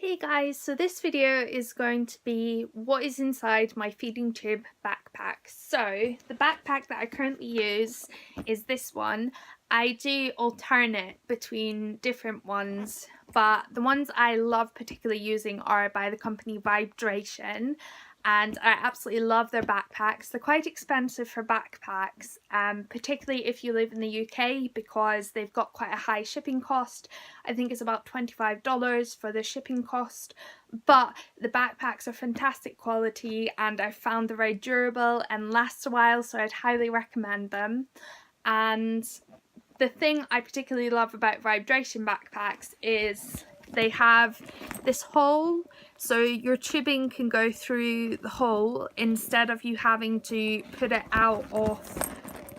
Hey guys, so this video is going to be what is inside my feeding tube backpack. So the backpack that I currently use is this one. I do alternate between different ones, but the ones I love particularly using are by the company Vibration, and I absolutely love their backpacks. They're quite expensive for backpacks, particularly if you live in the UK, because they've got quite a high shipping cost. I think it's about $25 for the shipping cost, but the backpacks are fantastic quality and I found they're very durable and last a while, so I'd highly recommend them. And the thing I particularly love about Vibration backpacks is they have this hole, so your tubing can go through the hole instead of you having to put it out of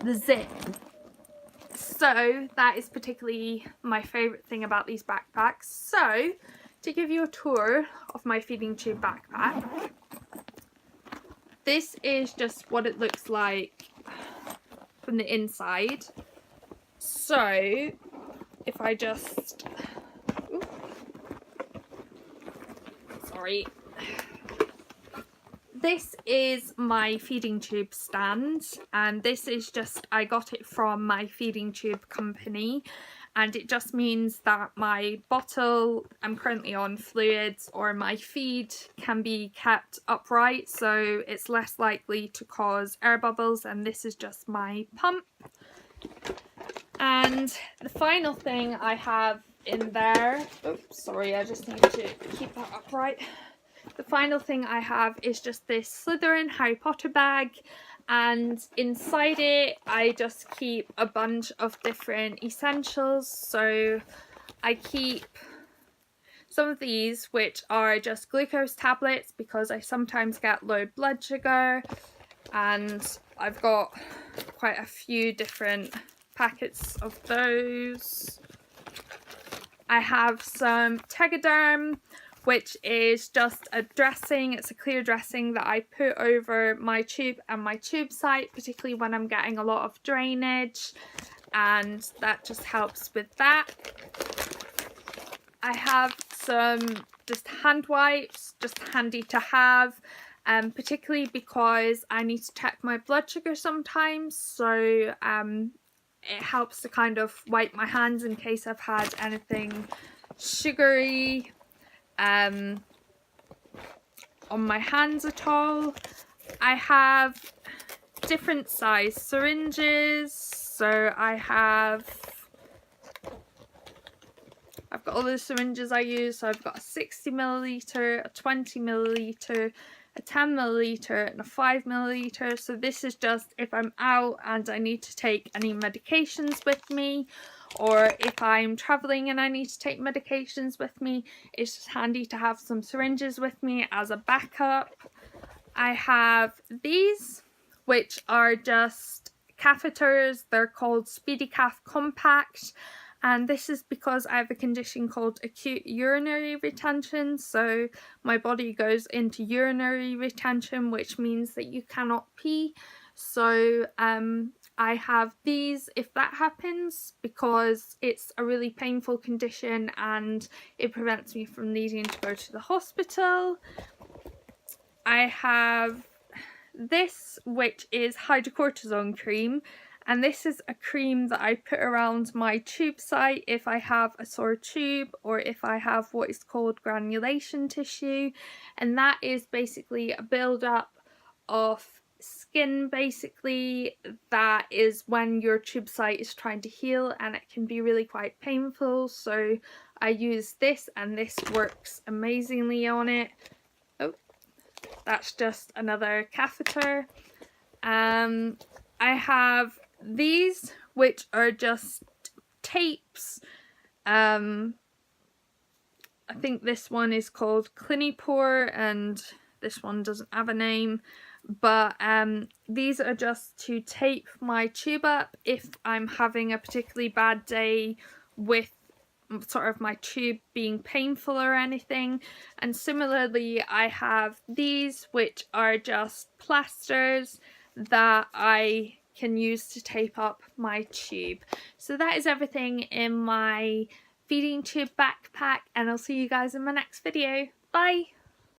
the zip. So that is particularly my favourite thing about these backpacks. So to give you a tour of my feeding tube backpack, this is just what it looks like from the inside. So if I just, this is my feeding tube stand, and this is just, I got it from my feeding tube company, and it just means that my bottle I'm currently on fluids or my feed can be kept upright, so it's less likely to cause air bubbles, and this is just my pump. And the final thing I have in there, oops, sorry, I just need to keep that upright. The final thing I have is just this Slytherin Harry Potter bag, and inside it I just keep a bunch of different essentials. So I keep some of these, which are just glucose tablets because I sometimes get low blood sugar, and I've got quite a few different packets of those. I have some Tegaderm, which is just a dressing. It's a clear dressing that I put over my tube and my tube site, particularly when I'm getting a lot of drainage, and that just helps with that. I have some just hand wipes, just handy to have, particularly because I need to check my blood sugar sometimes, so it helps to kind of wipe my hands in case I've had anything sugary on my hands at all. I have different size syringes, so I've got all the syringes I use. So I've got a 60ml, a 20ml, a 10ml, and a 5ml. So this is just if I'm out and I need to take any medications with me, or if I'm traveling and I need to take medications with me, it's just handy to have some syringes with me as a backup. I have these, which are just catheters. They're called SpeediCath Compact, and this is because I have a condition called acute urinary retention. So my body goes into urinary retention, which means that you cannot pee. So I have these if that happens, because it's a really painful condition and it prevents me from needing to go to the hospital. I have this, which is hydrocortisone cream, and this is a cream that I put around my tube site if I have a sore tube or if I have what is called granulation tissue, and that is basically a build-up of skin, basically, that is when your tube site is trying to heal, and it can be really quite painful. So I use this, and this works amazingly on it. Oh, that's just another catheter. I have these, which are just tapes. I think this one is called Clinipore and this one doesn't have a name, but these are just to tape my tube up if I'm having a particularly bad day with sort of my tube being painful or anything. And similarly, I have these, which are just plasters that I can use to tape up my tube. So that is everything in my feeding tube backpack, and I'll see you guys in my next video. Bye!